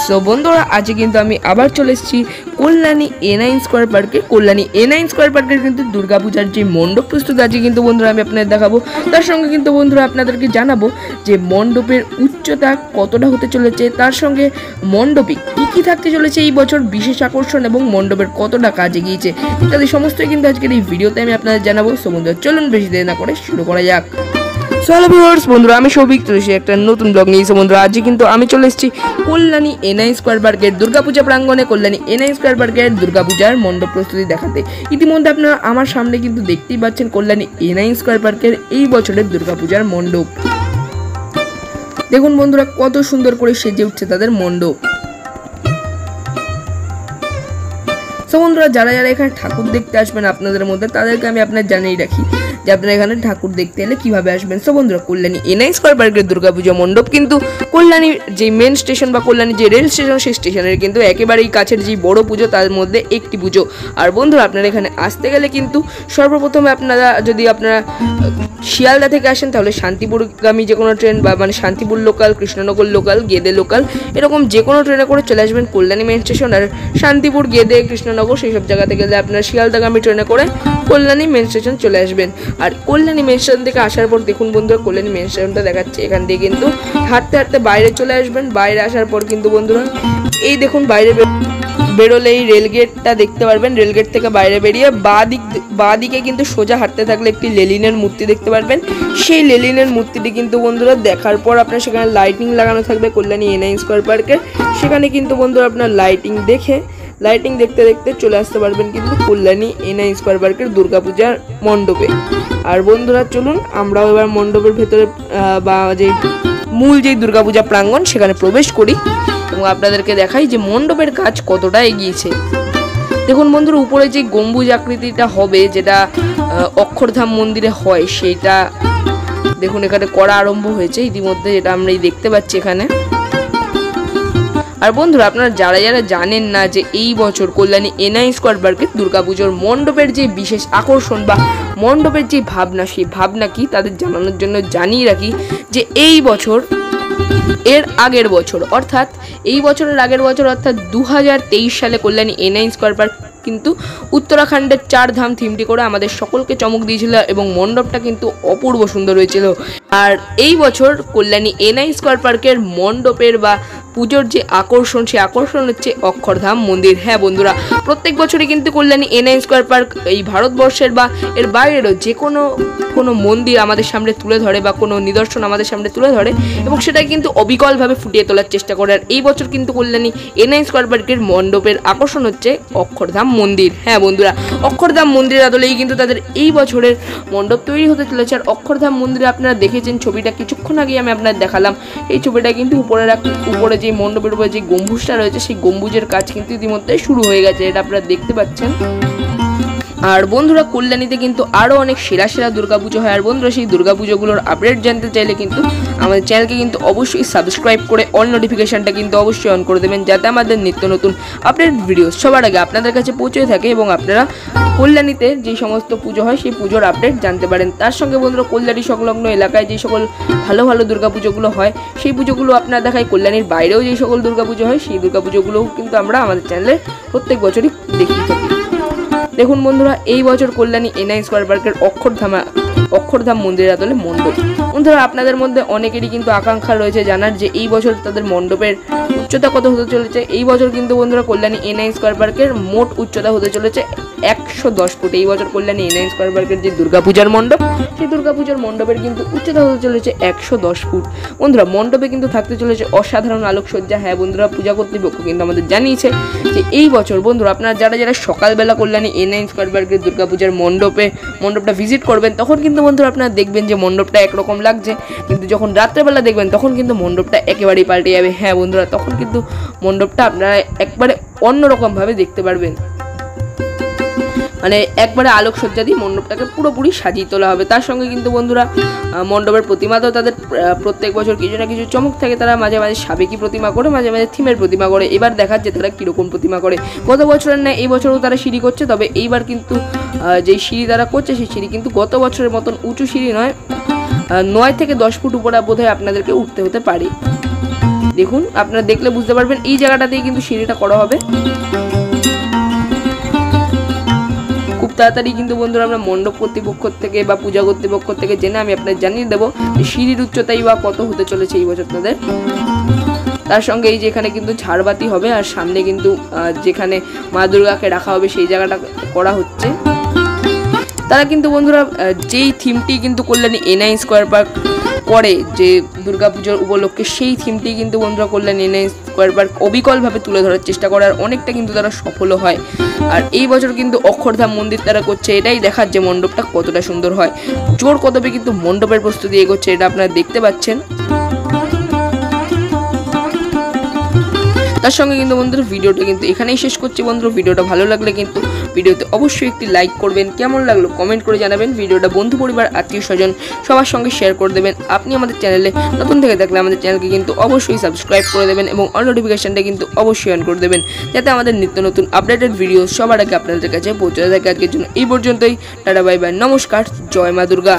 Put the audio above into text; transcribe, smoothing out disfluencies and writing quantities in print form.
So বন্ধুরা আজকে কিন্তু আমি আবার চলে এসেছি কল্যাণী A9 স্কয়ার পার্কে। কল্যাণী A9 স্কয়ার পার্কের কিন্তু দুর্গাপূজার যে মণ্ডপ প্রস্তুত আজকে কিন্তু বন্ধুরা আমি আপনাদের দেখাবো। তার সঙ্গে কিন্তু বন্ধুরা আপনাদেরকে জানাবো যে মণ্ডপের উচ্চতা কতটা হতে চলেছে, তার সঙ্গে মণ্ডপে কী কী থাকতে চলেছে এই বছর বিশেষ আকর্ষণ এবং মণ্ডপের কতটা কাজ এগিয়েছে ইত্যাদি সমস্তই কিন্তু আজকের এই ভিডিওতে আমি আপনাদের জানাবো। সো বন্ধুরা চলুন বেশি দেরি না করে শুরু করা যাক। সো হ্যালো ভিউয়ার্স, বন্ধুরা আমি সৌভিক চলে এসেছি একটা নতুন ব্লগ নিয়ে। বন্ধুরা আজকে কিন্তু আমি চলে এসেছি কল্যাণী A9 স্কয়ার পার্কের দুর্গাপূজা প্রাঙ্গণে। কল্যাণী A9 স্কয়ার পার্কের দুর্গাপূজার মণ্ডপ প্রস্তুতি দেখাতে ইতিমধ্যে আপনারা আমার সামনে কিন্তু দেখতেই পাচ্ছেন কল্যাণী A9 স্কয়ার পার্কের এই বছরের দুর্গাপূজার মণ্ডপ। দেখুন বন্ধুরা কত সুন্দর করে সেজে উঠছে তাদের মণ্ডপ। তো বন্ধুরা যারা যারা এখানে ঠাকুর দেখতে আসবেন আপনাদের মধ্যে, তাদেরকে আমি আপনার জানিয়ে রাখি যে আপনারা এখানে ঠাকুর দেখতে এলে কিভাবে আসবেন। সো বন্ধুরা কল্যাণী A9 স্কয়ার পার্কের দুর্গাপূজা মণ্ডপ কিন্তু কল্যাণীর যে মেন স্টেশন বা কল্যাণী যে রেল স্টেশন, সেই স্টেশনের কিন্তু একেবারেই কাছের যে বড় পুজো তার মধ্যে একটি পুজো। আর বন্ধুরা আপনারা এখানে আসতে গেলে কিন্তু সর্বপ্রথমে আপনারা যদি আপনারা শিয়ালদা থেকে আসেন তাহলে শান্তিপুরগামী যে কোনো ট্রেন বা মানে Shantipur local, Krishnanagar local, Gede local এরকম যে কোনো ট্রেনে করে চলে আসবেন কল্যাণী মেন স্টেশন। আর শান্তিপুর, গেদে, কৃষ্ণনগর সেই সব জায়গা থেকে গেলে আপনারা শিয়ালদাগামী ট্রেনে করে কল্যাণী মেন স্টেশন চলে আসবেন। আর কল্যাণী মেন স্টেশন থেকে আসার পর দেখুন বন্ধুরা কল্যাণী মেন স্টেশনটা দেখাচ্ছে, এখান দিয়ে কিন্তু হাঁটতে হাঁটতে বাইরে চলে আসবেন। বাইরে আসার পর কিন্তু বন্ধুরা এই দেখুন বাইরে বেরোলেই রেলগেটটা দেখতে পারবেন। রেলগেট থেকে বাইরে বেরিয়ে বাঁ দিকে কিন্তু সোজা হাঁটতে থাকলে একটি লেনিনের মূর্তি দেখতে পারবেন। সেই লেনিনের মূর্তিটি কিন্তু বন্ধুরা দেখার পর আপনার সেখানে লাইটিং লাগানো থাকবে কল্যাণী A9 স্কয়ার পার্কের। সেখানে কিন্তু বন্ধুরা আপনার লাইটিং দেখতে দেখতে চলে আসতে পারবেন কিন্তু কল্যাণী A9 স্কয়ার পার্কের দুর্গাপূজার মণ্ডপে। আর বন্ধুরা চলুন আমরাও এবার মণ্ডপের ভেতরে বা যে মূল যেই দুর্গাপূজা প্রাঙ্গণ সেখানে প্রবেশ করি এবং আপনাদেরকে দেখাই যে মণ্ডপের কাজ কতটা এগিয়েছে। দেখুন বন্ধুরা উপরে যে গম্বুজ আকৃতিটা হবে, যেটা অক্ষরধাম মন্দিরে হয়, সেইটা দেখুন এখানে করা আরম্ভ হয়েছে ইতিমধ্যে, যেটা আমরা দেখতে পাচ্ছি এখানে। আর বন্ধুরা আপনারা যারা যারা জানেন না যে এই বছর কল্যাণী A9 স্কয়ার পার্কের দুর্গাপুজোর মণ্ডপের যে বিশেষ আকর্ষণ বা মণ্ডপের যে ভাবনা, সেই ভাবনা কি তাদের জানানোর জন্য জানিয়ে রাখি যে এই বছর এর আগের বছর অর্থাৎ এই বছরের আগের বছর অর্থাৎ 2023 সালে কল্যাণী A9 স্কয়ার পার্ক কিন্তু উত্তরাখণ্ডের 4 ধাম থিমটি করে আমাদের সকলকে চমক দিয়েছিল এবং মণ্ডপটা কিন্তু অপূর্ব সুন্দর হয়েছিল। আর এই বছর কল্যাণী A9 স্কয়ার পার্কের মণ্ডপের বা পুজোর যে আকর্ষণ, সেই আকর্ষণ হচ্ছে অক্ষরধাম মন্দির। হ্যাঁ বন্ধুরা, প্রত্যেক বছরই কিন্তু কল্যাণী A9 স্কয়ার পার্ক এই ভারতবর্ষের বা এর বাইরেরও যে কোনো মন্দির আমাদের সামনে তুলে ধরে বা কোনো নিদর্শন আমাদের সামনে তুলে ধরে এবং সেটা কিন্তু অবিকলভাবে ফুটিয়ে তোলার চেষ্টা করে। আর এই বছর কিন্তু কল্যাণী A9 স্কয়ার পার্কের মণ্ডপের আকর্ষণ হচ্ছে অক্ষরধাম মন্দির। হ্যাঁ বন্ধুরা, অক্ষরধাম মন্দিরের আদলেই কিন্তু তাদের এই বছরের মণ্ডপ তৈরি হতে চলেছে। আর অক্ষরধাম মন্দিরে আপনারা দেখেছেন ছবিটা কিছুক্ষণ আগে আমি আপনাদের দেখালাম, এই ছবিটা কিন্তু উপরে যে মণ্ডপের উপরে যে গম্বুজটা রয়েছে সেই গম্বুজের কাজ কিন্তু ইতিমধ্যে শুরু হয়ে গেছে, এটা আপনারা দেখতে পাচ্ছেন। আর বন্ধুরা কল্যাণীতে কিন্তু আরও অনেক সেরা সেরা দুর্গাপুজো হয়। আর বন্ধুরা সেই দুর্গাপুজোগুলোর আপডেট জানতে চাইলে কিন্তু আমাদের চ্যানেলকে কিন্তু অবশ্যই সাবস্ক্রাইব করে অল নোটিফিকেশানটা কিন্তু অবশ্যই অন করে দেবেন, যাতে আমাদের নিত্য নতুন আপডেট ভিডিও সবার আগে আপনাদের কাছে পৌঁছে থাকে এবং আপনারা কল্যাণীতে যে সমস্ত পুজো হয় সেই পুজোর আপডেট জানতে পারেন। তার সঙ্গে বন্ধুরা কল্যাণী সংলগ্ন এলাকায় যে সকল ভালো ভালো দুর্গাপুজোগুলো হয় সেই পুজোগুলো আপনারা দেখায়। কল্যাণীর বাইরেও যে সকল দুর্গাপুজো হয় সেই দুর্গাপুজোগুলোও কিন্তু আমরা আমাদের চ্যানেলে প্রত্যেক বছরই দেখিয়ে থাকি। দেখুন বন্ধুরা এই বছর কল্যাণী A9 স্কয়ার পার্কের অক্ষরধাম মন্দিরের আদলে মণ্ডপ। বন্ধুরা আপনাদের মধ্যে অনেকেরই কিন্তু আকাঙ্ক্ষা রয়েছে জানার যে এই বছর তাদের মণ্ডপের উচ্চতা কত হতে চলেছে। এই বছর কিন্তু বন্ধুরা কল্যাণী A9 স্কয়ার পার্কের মোট উচ্চতা হতে চলেছে 110 ফুট। এই বছর কল্যাণী A9 স্কয়ার পার্কের যে দুর্গাপূজার মণ্ডপ, সেই দুর্গাপূজার মণ্ডপের কিন্তু উচ্চতা হতে চলেছে 110 ফুট। বন্ধুরা মণ্ডপে কিন্তু থাকতে চলেছে অসাধারণ আলোকসজ্জা। হ্যাঁ বন্ধুরা পূজা কর্তৃপক্ষ কিন্তু আমাদের জানিয়েছে যে এই বছর বন্ধুরা আপনারা যারা যারা সকালবেলা কল্যাণী A9 স্কয়ার পার্কের দুর্গাপূজার মণ্ডপটা ভিজিট করবেন তখন কিন্তু বন্ধুরা আপনারা দেখবেন যে মণ্ডপটা একরকম লাগছে, কিন্তু যখন রাত্রেবেলা দেখবেন তখন কিন্তু মণ্ডপটা একেবারেই পাল্টে যাবে। হ্যাঁ বন্ধুরা, তখন কিন্তু মণ্ডপটা আপনারা একবারে অন্যরকমভাবে দেখতে পারবেন, মানে একবারে আলোকসজ্জা দিয়ে মণ্ডপটাকে পুরোপুরি সাজিয়ে তোলা হবে। তার সঙ্গে কিন্তু বন্ধুরা মণ্ডপের প্রতিমাতেও তাদের প্রত্যেক বছর কিছু না কিছু চমক থাকে। তারা মাঝে মাঝে সাবেকি প্রতিমা করে, মাঝে মাঝে থিমের প্রতিমা করে। এবার দেখাচ্ছে তারা কীরকম প্রতিমা করে। গত বছরের ন্যায় এই বছরও তারা সিঁড়ি করছে, তবে এইবার কিন্তু যেই সিঁড়ি তারা করছে সেই সিঁড়ি কিন্তু গত বছরের মতন উঁচু সিঁড়ি নয়, 9 থেকে 10 ফুট উপরে বোধহয় আপনাদেরকে উঠতে হতে পারে। দেখুন, আপনারা দেখলে বুঝতে পারবেন এই জায়গাটাতেই কিন্তু সিঁড়িটা করা হবে। খুব তাড়াতাড়ি কিন্তু বন্ধুরা আমরা মণ্ডপ কর্তৃপক্ষ থেকে বা পূজা কর্তৃপক্ষ থেকে জেনে আমি আপনাদের জানিয়ে দেবো যে সিঁড়ির উচ্চতাই বা কত হতে চলেছে এই বছর তাদের। তার সঙ্গে এই যে এখানে কিন্তু ঝাড়বাতি হবে, আর সামনে কিন্তু যেখানে মা দুর্গাকে রাখা হবে সেই জায়গাটা করা হচ্ছে। তারা কিন্তু বন্ধুরা যেই থিমটি কিন্তু কল্যাণী এনআই স্কোয়ার পার্ক করে, যে দুর্গাপুজোর উপলক্ষে, সেই থিমটি কিন্তু বন্ধুরা কল্যাণী এনআই স্কোয়ার পার্ক অবিকলভাবে তুলে ধরার চেষ্টা করে, আর অনেকটা কিন্তু তারা সফলও হয়। আর এই বছর কিন্তু অক্ষরধাম মন্দির তারা করছে, এটাই দেখার যে মণ্ডপটা কতটা সুন্দর হয়। জোর কদমে কিন্তু মণ্ডপের প্রস্তুতি এগোচ্ছে, এটা আপনারা দেখতে পাচ্ছেন। তার সঙ্গে কিন্তু বন্ধুরা ভিডিওটা কিন্তু এখানেই শেষ করছি। বন্ধুরা ভিডিওটা ভালো লাগলে কিন্তু ভিডিওতে অবশ্যই একটি লাইক করবেন, কেমন লাগলো কমেন্ট করে জানাবেন, ভিডিওটা বন্ধু পরিবার আত্মীয় স্বজন সবার সঙ্গে শেয়ার করে দেবেন। আপনি আমাদের চ্যানেলে নতুন থেকে থাকলে আমাদের চ্যানেলকে কিন্তু অবশ্যই সাবস্ক্রাইব করে দেবেন এবং অল নোটিফিকেশনটা কিন্তু অবশ্যই অন করে দেবেন, যাতে আমাদের নিত্য নতুন আপডেটেড ভিডিও সবার আগে আপনাদের কাছে পৌঁছে থাকে। আজকের জন্য এই পর্যন্তই, টাটা বাই বাই, নমস্কার, জয় মা দুর্গা।